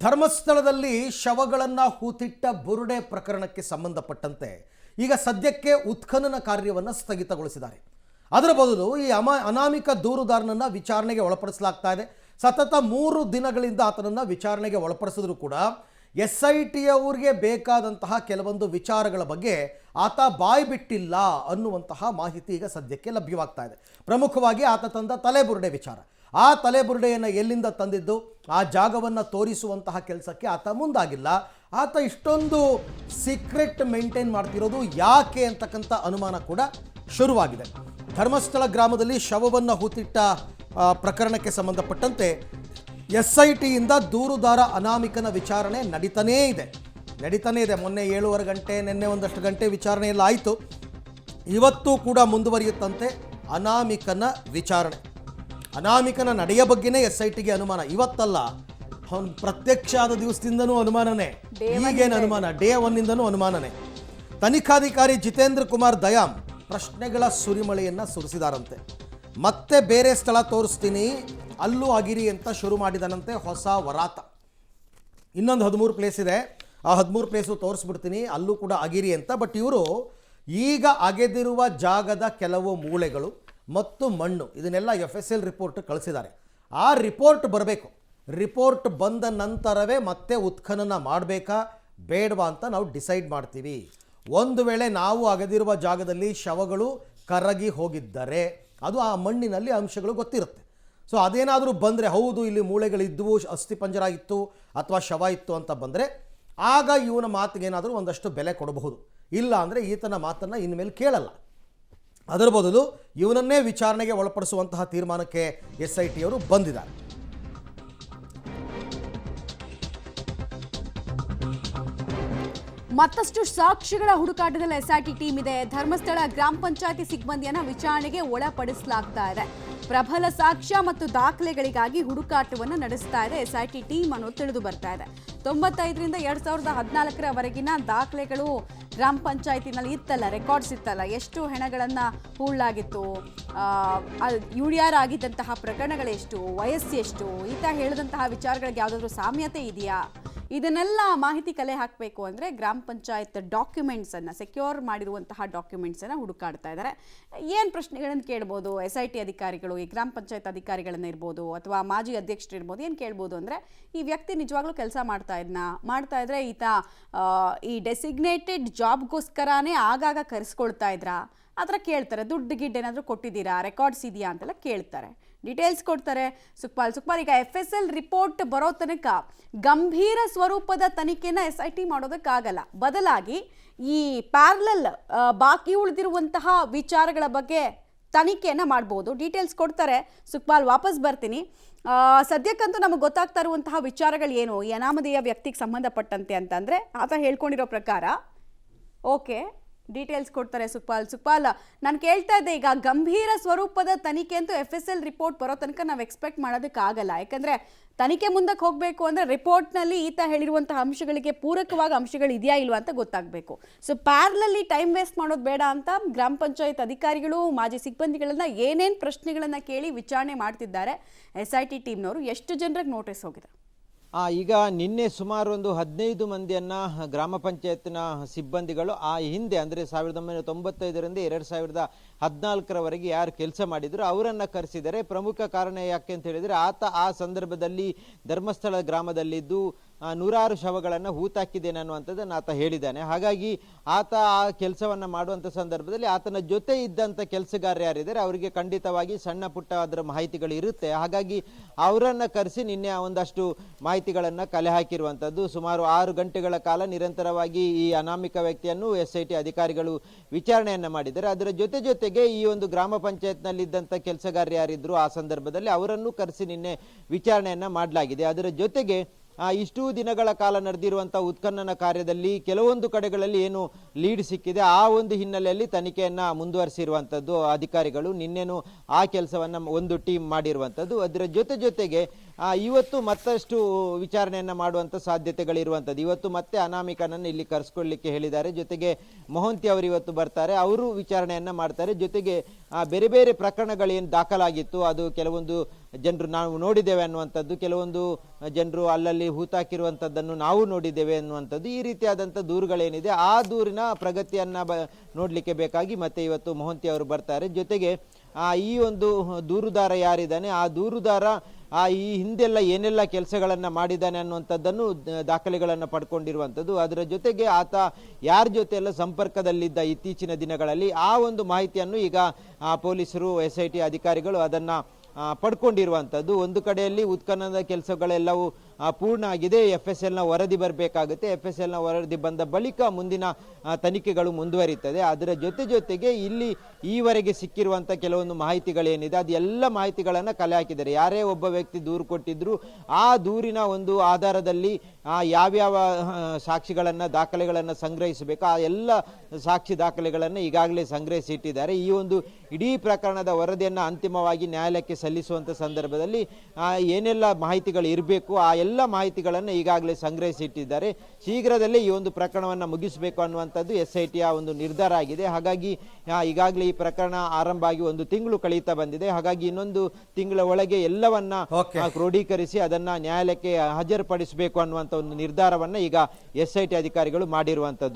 ಧರ್ಮಸ್ಥಳದಲ್ಲಿ ಶವಗಳನ್ನು ಹೂತಿಟ್ಟ ಬುರುಡೆ ಪ್ರಕರಣಕ್ಕೆ ಸಂಬಂಧಪಟ್ಟಂತೆ ಈಗ ಸದ್ಯಕ್ಕೆ ಉತ್ಖನನ ಕಾರ್ಯವನ್ನು ಸ್ಥಗಿತಗೊಳಿಸಿದ್ದಾರೆ. ಅದರ ಬದಲು ಈ ಅನಾಮಿಕ ದೂರುದಾರನನ್ನು ವಿಚಾರಣೆಗೆ ಒಳಪಡಿಸಲಾಗ್ತಾ ಇದೆ. ಸತತ 3 ದಿನಗಳಿಂದ ಆತನನ್ನು ವಿಚಾರಣೆಗೆ ಒಳಪಡಿಸಿದ್ರು ಕೂಡ SIT ಅವರಿಗೆ ಬೇಕಾದಂತಹ ಕೆಲವೊಂದು ವಿಚಾರಗಳ ಬಗ್ಗೆ ಆತ ಬಾಯಿ ಬಿಟ್ಟಿಲ್ಲ ಅನ್ನುವಂತಹ ಮಾಹಿತಿ ಈಗ ಸದ್ಯಕ್ಕೆ ಲಭ್ಯವಾಗ್ತಾ ಇದೆ. ಪ್ರಮುಖವಾಗಿ ಆತ ತಂದ ತಲೆಬುರುಡೆ ವಿಚಾರ. ಆ ತಲೆಬುರುಡೆಯನ್ನು ಎಲ್ಲಿಂದ ತಂದಿದ್ದು, ಆ ಜಾಗವನ್ನು ತೋರಿಸುವಂತಹ ಕೆಲಸಕ್ಕೆ ಆತ ಮುಂದಾಗಿಲ್ಲ. ಆತ ಇಷ್ಟೊಂದು ಸೀಕ್ರೆಟ್ ಮೇಂಟೈನ್ ಮಾಡ್ತಿರೋದು ಯಾಕೆ ಅಂತಕ್ಕಂಥ ಅನುಮಾನ ಕೂಡ ಶುರುವಾಗಿದೆ. ಧರ್ಮಸ್ಥಳ ಗ್ರಾಮದಲ್ಲಿ ಶವವನ್ನು ಹೂತಿಟ್ಟ ಪ್ರಕರಣಕ್ಕೆ ಸಂಬಂಧಪಟ್ಟಂತೆ SITಯಿಂದ ದೂರುದಾರ ಅನಾಮಿಕನ ವಿಚಾರಣೆ ನಡೀತಾನೇ ಇದೆ. ಮೊನ್ನೆ 7:15 ಗಂಟೆ, ನಿನ್ನೆ ಒಂದಷ್ಟು ಗಂಟೆ ವಿಚಾರಣೆ ಎಲ್ಲ ಆಯಿತು. ಇವತ್ತು ಕೂಡ ಮುಂದುವರಿಯುತ್ತಂತೆ ಅನಾಮಿಕನ ವಿಚಾರಣೆ. ಅನಾಮಿಕನ ನಡೆಯ ಬಗ್ಗೆನೇ SITಗೆ ಅನುಮಾನ. ಇವತ್ತಲ್ಲ, ಪ್ರತ್ಯಕ್ಷ ಆದ ದಿವಸದಿಂದನೂ ಅನುಮಾನನೇ. ಈಗೇನು ಅನುಮಾನ, ಡೇ 1ಇಂದನೂ ಅನುಮಾನನೇ. ತನಿಖಾಧಿಕಾರಿ ಜಿತೇಂದ್ರ ಕುಮಾರ್ ದಯಾಮ್ ಪ್ರಶ್ನೆಗಳ ಸುರಿಮಳೆಯನ್ನು ಸುರಿಸಿದಾರಂತೆ. ಮತ್ತೆ ಬೇರೆ ಸ್ಥಳ ತೋರಿಸ್ತೀನಿ, ಅಲ್ಲೂ ಅಗಿರಿ ಅಂತ ಶುರು ಮಾಡಿದನಂತೆ ಹೊಸ ವರಾತ. ಇನ್ನೊಂದು 13 ಪ್ಲೇಸ್ ಇದೆ, ಆ 13 ಪ್ಲೇಸು ತೋರಿಸ್ಬಿಡ್ತೀನಿ, ಅಲ್ಲೂ ಕೂಡ ಅಗಿರಿ ಅಂತ. ಬಟ್ ಇವರು ಈಗ ಅಗೆದಿರುವ ಜಾಗದ ಕೆಲವು ಮೂಳೆಗಳು ಮತ್ತು ಮಣ್ಣು ಇದನ್ನೆಲ್ಲ FSL ರಿಪೋರ್ಟ್ ಕಳಿಸಿದ್ದಾರೆ. ಆ ರಿಪೋರ್ಟ್ ಬರಬೇಕು. ರಿಪೋರ್ಟ್ ಬಂದ ನಂತರವೇ ಮತ್ತೆ ಉತ್ಖನನ ಮಾಡಬೇಕಾ ಬೇಡವಾ ಅಂತ ನಾವು ಡಿಸೈಡ್ ಮಾಡ್ತೀವಿ. ಒಂದು ವೇಳೆ ನಾವು ಅಗೆದಿರುವ ಜಾಗದಲ್ಲಿ ಶವಗಳು ಕರಗಿ ಹೋಗಿದ್ದರೆ ಅದು ಆ ಮಣ್ಣಿನಲ್ಲಿ ಅಂಶಗಳು ಗೊತ್ತಿರುತ್ತೆ. ಸೊ ಅದೇನಾದರೂ ಬಂದರೆ, ಹೌದು ಇಲ್ಲಿ ಮೂಳೆಗಳಿದ್ದವು, ಅಸ್ಥಿಪಂಜರ ಇತ್ತು ಅಥವಾ ಶವ ಇತ್ತು ಅಂತ ಬಂದರೆ ಆಗ ಇವನ ಮಾತಿಗೇನಾದರೂ ಒಂದಷ್ಟು ಬೆಲೆ ಕೊಡಬಹುದು. ಇಲ್ಲ ಅಂದರೆ ಈತನ ಮಾತನ್ನು ಇನ್ಮೇಲೆ ಕೇಳಲ್ಲ. ಅದರ ಬದಲು ಇವನನ್ನೇ ವಿಚಾರಣೆಗೆ ಒಳಪಡಿಸುವಂತಹ ತೀರ್ಮಾನಕ್ಕೆ SIT ಅವರು ಬಂದಿದ್ದಾರೆ. ಮತ್ತಷ್ಟು ಸಾಕ್ಷಿಗಳ ಹುಡುಕಾಟದಲ್ಲಿ SIT ಟೀಮ್ ಇದೆ. ಧರ್ಮಸ್ಥಳ ಗ್ರಾಮ ಪಂಚಾಯತಿ ಸಿಬ್ಬಂದಿಯನ್ನ ವಿಚಾರಣೆಗೆ ಒಳಪಡಿಸಲಾಗ್ತಾ ಇದೆ. ಪ್ರಬಲ ಸಾಕ್ಷ್ಯ ಮತ್ತು ದಾಖಲೆಗಳಿಗಾಗಿ ಹುಡುಕಾಟವನ್ನು ನಡೆಸ್ತಾ ಇದೆ SIT ಟೀಮ್ ಅನ್ನೋದು ತಿಳಿದು ಬರ್ತಾ ಇದೆ. 95ರಿಂದ 2014ರವರೆಗಿನ ದಾಖಲೆಗಳು ಗ್ರಾಮ ಪಂಚಾಯತಿನಲ್ಲಿ ಇತ್ತಲ್ಲ, ರೆಕಾರ್ಡ್ಸ್ ಇತ್ತಲ್ಲ, ಎಷ್ಟು ಹೆಣಗಳನ್ನು ಹೂಳಾಗಿತ್ತು, UDR ಆಗಿದ್ದಂತಹ ಪ್ರಕರಣಗಳೆಷ್ಟು, ವಯಸ್ಸು ಎಷ್ಟು, ಈತ ಹೇಳಿದಂತಹ ವಿಚಾರಗಳಿಗೆ ಯಾವುದಾದ್ರೂ ಸಾಮ್ಯತೆ ಇದೆಯಾ, ಇದನ್ನೆಲ್ಲ ಮಾಹಿತಿ ಕಲೆ ಹಾಕಬೇಕು ಅಂದರೆ ಗ್ರಾಮ ಪಂಚಾಯತ್ ಡಾಕ್ಯುಮೆಂಟ್ಸನ್ನು, ಸೆಕ್ಯೂರ್ ಮಾಡಿರುವಂತಹ ಡಾಕ್ಯುಮೆಂಟ್ಸನ್ನು ಹುಡುಕಾಡ್ತಾ ಇದ್ದಾರೆ. ಏನು ಪ್ರಶ್ನೆಗಳನ್ನು ಕೇಳ್ಬೋದು SIT ಅಧಿಕಾರಿಗಳು, ಈ ಗ್ರಾಮ ಪಂಚಾಯತ್ ಅಧಿಕಾರಿಗಳನ್ನ ಇರ್ಬೋದು ಅಥವಾ ಮಾಜಿ ಅಧ್ಯಕ್ಷರು ಇರ್ಬೋದು. ಏನು ಕೇಳ್ಬೋದು ಅಂದರೆ, ಈ ವ್ಯಕ್ತಿ ನಿಜವಾಗ್ಲೂ ಕೆಲಸ ಮಾಡ್ತಾ ಇದ್ರೆ ಈತ ಈ ಡೆಸಿಗ್ನೇಟೆಡ್ ಜಾಬ್ಗೋಸ್ಕರನೇ ಆಗಾಗ ಕರೆಸ್ಕೊಳ್ತಾ ಇದ್ರಾ, ಆ ಥರ ಕೇಳ್ತಾರೆ. ದುಡ್ಡು ಗಿಡ್ಡು ಏನಾದರೂ ಕೊಟ್ಟಿದ್ದೀರಾ, ರೆಕಾರ್ಡ್ಸ್ ಇದೆಯಾ ಅಂತೆಲ್ಲ ಕೇಳ್ತಾರೆ, ಡೀಟೇಲ್ಸ್ ಕೊಡ್ತಾರೆ. ಸುಕ್ಪಾಲ್ ಈಗ FSL ರಿಪೋರ್ಟ್ ಬರೋ ತನಕ ಗಂಭೀರ ಸ್ವರೂಪದ ತನಿಖೆನ SIT ಮಾಡೋದಕ್ಕಾಗಲ್ಲ. ಬದಲಾಗಿ ಈ ಪ್ಯಾರಲಲ್ ಬಾಕಿ ಉಳಿದಿರುವಂತಹ ವಿಚಾರಗಳ ಬಗ್ಗೆ ತನಿಖೆಯನ್ನು ಮಾಡ್ಬೋದು. ಡೀಟೇಲ್ಸ್ ಕೊಡ್ತಾರೆ. ಸುಕ್ಪಾಲ್, ವಾಪಸ್ ಬರ್ತೀನಿ. ಸದ್ಯಕ್ಕಂತೂ ನಮಗೆ ಗೊತ್ತಾಗ್ತಾ ಇರುವಂತಹ ವಿಚಾರಗಳು ಏನು ಈ ಅನಾಮಧೇಯ ವ್ಯಕ್ತಿಗೆ ಸಂಬಂಧಪಟ್ಟಂತೆ ಅಂತಂದರೆ, ಆತ ಹೇಳ್ಕೊಂಡಿರೋ ಪ್ರಕಾರ ಓಕೆ, ಡೀಟೇಲ್ಸ್ ಕೊಡ್ತಾರೆ ಸುಕ್ಪಾಲ್. ನಾನು ಕೇಳ್ತಾ ಇದ್ದೆ, ಈಗ ಗಂಭೀರ ಸ್ವರೂಪದ ತನಿಖೆ ಅಂತೂ FSL ರಿಪೋರ್ಟ್ ಬರೋ ತನಕ ನಾವು ಎಕ್ಸ್ಪೆಕ್ಟ್ ಮಾಡೋದಕ್ಕಾಗಲ್ಲ. ಯಾಕಂದರೆ ತನಿಖೆ ಮುಂದಕ್ಕೆ ಹೋಗಬೇಕು ಅಂದರೆ ರಿಪೋರ್ಟ್ನಲ್ಲಿ ಈತ ಹೇಳಿರುವಂತಹ ಅಂಶಗಳಿಗೆ ಪೂರಕವಾಗಿ ಅಂಶಗಳು ಇದೆಯಾ ಇಲ್ವಾ ಅಂತ ಗೊತ್ತಾಗಬೇಕು. ಸೊ ಪ್ಯಾರಲಲ್ಲಿ ಟೈಮ್ ವೇಸ್ಟ್ ಮಾಡೋದು ಬೇಡ ಅಂತ ಗ್ರಾಮ ಪಂಚಾಯತ್ ಅಧಿಕಾರಿಗಳು, ಮಾಜಿ ಸಿಬ್ಬಂದಿಗಳನ್ನ ಏನೇನು ಪ್ರಶ್ನೆಗಳನ್ನು ಕೇಳಿ ವಿಚಾರಣೆ ಮಾಡ್ತಿದ್ದಾರೆ SIT ಟೀಮ್ನವರು. ಎಷ್ಟು ಜನರಿಗೆ ನೋಟಿಸ್ ಹೋಗಿದೆ? ಈಗ ನಿನ್ನೆ ಸುಮಾರು ಒಂದು 15 ಮಂದಿಯನ್ನು ಗ್ರಾಮ ಪಂಚಾಯತ್ನ ಸಿಬ್ಬಂದಿಗಳು ಆ ಹಿಂದೆ ಅಂದರೆ 1995ರಿಂದ 2014ರವರೆಗೆ ಯಾರು ಕೆಲಸ ಮಾಡಿದ್ರು ಅವರನ್ನು ಕರೆಸಿದ್ದಾರೆ. ಪ್ರಮುಖ ಕಾರಣ ಯಾಕೆ ಅಂತ ಹೇಳಿದರೆ, ಆತ ಆ ಸಂದರ್ಭದಲ್ಲಿ ಧರ್ಮಸ್ಥಳ ಗ್ರಾಮದಲ್ಲಿದ್ದು ನೂರಾರು ಶವಗಳನ್ನು ಹೂತಾಕಿದ್ದೇನೆ ಅನ್ನುವಂಥದ್ದನ್ನು ಆತ ಹೇಳಿದ್ದಾನೆ. ಹಾಗಾಗಿ ಆತ ಆ ಕೆಲಸವನ್ನು ಮಾಡುವಂಥ ಸಂದರ್ಭದಲ್ಲಿ ಆತನ ಜೊತೆ ಇದ್ದಂಥ ಕೆಲಸಗಾರರು ಯಾರಿದ್ದಾರೆ ಅವರಿಗೆ ಖಂಡಿತವಾಗಿ ಸಣ್ಣ ಪುಟ್ಟ ಅದರ ಮಾಹಿತಿಗಳು ಇರುತ್ತೆ. ಹಾಗಾಗಿ ಅವರನ್ನು ಕರೆಸಿ ನಿನ್ನೆ ಒಂದಷ್ಟು ಮಾಹಿತಿಗಳನ್ನು ಕಲೆ ಹಾಕಿರುವಂಥದ್ದು. ಸುಮಾರು 6 ಗಂಟೆಗಳ ಕಾಲ ನಿರಂತರವಾಗಿ ಈ ಅನಾಮಿಕ ವ್ಯಕ್ತಿಯನ್ನು SIT ಅಧಿಕಾರಿಗಳು ವಿಚಾರಣೆಯನ್ನು ಮಾಡಿದ್ದಾರೆ. ಅದರ ಜೊತೆಗೆ ಈ ಒಂದು ಗ್ರಾಮ ಪಂಚಾಯತ್ನಲ್ಲಿದ್ದಂಥ ಕೆಲಸಗಾರರು ಯಾರಿದ್ರು ಆ ಸಂದರ್ಭದಲ್ಲಿ ಅವರನ್ನು ಕರೆಸಿ ನಿನ್ನೆ ವಿಚಾರಣೆಯನ್ನು ಮಾಡಲಾಗಿದೆ. ಅದರ ಜೊತೆಗೆ ಇಷ್ಟು ದಿನಗಳ ಕಾಲ ನಡೆದಿರುವಂಥ ಉತ್ಖನನ ಕಾರ್ಯದಲ್ಲಿ ಕೆಲವೊಂದು ಕಡೆಗಳಲ್ಲಿ ಏನು ಲೀಡ್ ಸಿಕ್ಕಿದೆ, ಆ ಒಂದು ಹಿನ್ನೆಲೆಯಲ್ಲಿ ತನಿಖೆಯನ್ನು ಮುಂದುವರಿಸಿರುವಂಥದ್ದು ಅಧಿಕಾರಿಗಳು. ನಿನ್ನೆನೂ ಆ ಕೆಲಸವನ್ನು ಒಂದು ಟೀಮ್ ಮಾಡಿರುವಂಥದ್ದು. ಅದರ ಜೊತೆಗೆ ಇವತ್ತು ಮತ್ತಷ್ಟು ವಿಚಾರಣೆಯನ್ನು ಮಾಡುವಂಥ ಸಾಧ್ಯತೆಗಳಿರುವಂಥದ್ದು. ಇವತ್ತು ಮತ್ತೆ ಅನಾಮಿಕನನ್ನು ಇಲ್ಲಿ ಕರೆಸ್ಕೊಳ್ಳಿಕ್ಕೆ ಹೇಳಿದ್ದಾರೆ. ಜೊತೆಗೆ ಮೊಹಂತಿ ಅವರು ಇವತ್ತು ಬರ್ತಾರೆ, ಅವರು ವಿಚಾರಣೆಯನ್ನು ಮಾಡ್ತಾರೆ. ಜೊತೆಗೆ ಬೇರೆ ಬೇರೆ ಪ್ರಕರಣಗಳೇನು ದಾಖಲಾಗಿತ್ತು, ಅದು ಕೆಲವೊಂದು ಜನರು ನಾವು ನೋಡಿದ್ದೇವೆ ಅನ್ನುವಂಥದ್ದು, ಕೆಲವೊಂದು ಜನರು ಅಲ್ಲಲ್ಲಿ ಹೂತಾಕಿರುವಂಥದ್ದನ್ನು ನಾವು ನೋಡಿದ್ದೇವೆ ಅನ್ನುವಂಥದ್ದು, ಈ ರೀತಿಯಾದಂಥ ದೂರುಗಳೇನಿದೆ ಆ ದೂರಿನ ಪ್ರಗತಿಯನ್ನು ನೋಡಲಿಕ್ಕೆ ಬೇಕಾಗಿ ಮತ್ತೆ ಇವತ್ತು ಮೊಹಂತಿ ಅವರು ಬರ್ತಾರೆ. ಜೊತೆಗೆ ಈ ಒಂದು ದೂರುದಾರ ಯಾರಿದ್ದಾನೆ, ಆ ದೂರುದಾರ ಈ ಹಿಂದೆಲ್ಲ ಏನೆಲ್ಲ ಕೆಲಸಗಳನ್ನು ಮಾಡಿದ್ದಾನೆ ಅನ್ನುವಂಥದ್ದನ್ನು ದಾಖಲೆಗಳನ್ನು ಪಡ್ಕೊಂಡಿರುವಂಥದ್ದು. ಅದರ ಜೊತೆಗೆ ಆತ ಯಾರ ಜೊತೆ ಎಲ್ಲ ಸಂಪರ್ಕದಲ್ಲಿದ್ದ ಇತ್ತೀಚಿನ ದಿನಗಳಲ್ಲಿ ಆ ಒಂದು ಮಾಹಿತಿಯನ್ನು ಈಗ ಪೊಲೀಸರು SIT ಅಧಿಕಾರಿಗಳು ಅದನ್ನು ಪಡ್ಕೊಂಡಿರುವಂಥದ್ದು. ಒಂದು ಕಡೆಯಲ್ಲಿ ಉತ್ಖನನದ ಕೆಲಸಗಳೆಲ್ಲವೂ ಪೂರ್ಣ ಆಗಿದೆ. FSLನ ವರದಿ ಬರಬೇಕಾಗುತ್ತೆ. FSLನ ವರದಿ ಬಂದ ಬಳಿಕ ಮುಂದಿನ ತನಿಖೆಗಳು ಮುಂದುವರಿಯುತ್ತದೆ. ಅದರ ಜೊತೆಗೆ ಇಲ್ಲಿ ಈವರೆಗೆ ಸಿಕ್ಕಿರುವಂಥ ಕೆಲವೊಂದು ಮಾಹಿತಿಗಳೇನಿದೆ ಅದು ಎಲ್ಲ ಮಾಹಿತಿಗಳನ್ನು ಕಲೆ ಹಾಕಿದ್ದಾರೆ. ಯಾರೇ ಒಬ್ಬ ವ್ಯಕ್ತಿ ದೂರು ಕೊಟ್ಟಿದ್ರು ಆ ದೂರಿನ ಒಂದು ಆಧಾರದಲ್ಲಿ ಯಾವ್ಯಾವ ಸಾಕ್ಷಿಗಳನ್ನು ದಾಖಲೆಗಳನ್ನು ಸಂಗ್ರಹಿಸಬೇಕು ಆ ಎಲ್ಲ ಸಾಕ್ಷಿ ದಾಖಲೆಗಳನ್ನು ಈಗಾಗಲೇ ಸಂಗ್ರಹಿಸಿ ಇಟ್ಟಿದ್ದಾರೆ. ಈ ಒಂದು ಇಡೀ ಪ್ರಕರಣದ ವರದಿಯನ್ನು ಅಂತಿಮವಾಗಿ ನ್ಯಾಯಾಲಯಕ್ಕೆ ಸಲ್ಲಿಸುವಂಥ ಸಂದರ್ಭದಲ್ಲಿ ಏನೆಲ್ಲ ಮಾಹಿತಿಗಳು ಇರಬೇಕು ಆ ಎಲ್ಲ ಮಾಹಿತಿಗಳನ್ನು ಈಗಾಗಲೇ ಸಂಗ್ರಹಿಸಿ ಇಟ್ಟಿದ್ದಾರೆ. ಶೀಘ್ರದಲ್ಲೇ ಈ ಒಂದು ಪ್ರಕರಣವನ್ನು ಮುಗಿಸಬೇಕು ಅನ್ನುವಂಥದ್ದು SITಯ ಒಂದು ನಿರ್ಧಾರ ಆಗಿದೆ. ಹಾಗಾಗಿ ಈಗಾಗಲೇ ಈ ಪ್ರಕರಣ ಆರಂಭ ಆಗಿ 1 ತಿಂಗಳು ಕಳೀತಾ ಬಂದಿದೆ. ಹಾಗಾಗಿ ಇನ್ನೊಂದು ತಿಂಗಳ ಒಳಗೆ ಎಲ್ಲವನ್ನ ಕ್ರೋಢೀಕರಿಸಿ ಅದನ್ನ ನ್ಯಾಯಾಲಯಕ್ಕೆ ಹಾಜರುಪಡಿಸಬೇಕು ಅನ್ನುವಂಥ ಒಂದು ನಿರ್ಧಾರವನ್ನ ಈಗ SIT ಅಧಿಕಾರಿಗಳು ಮಾಡಿರುವಂಥದ್ದು.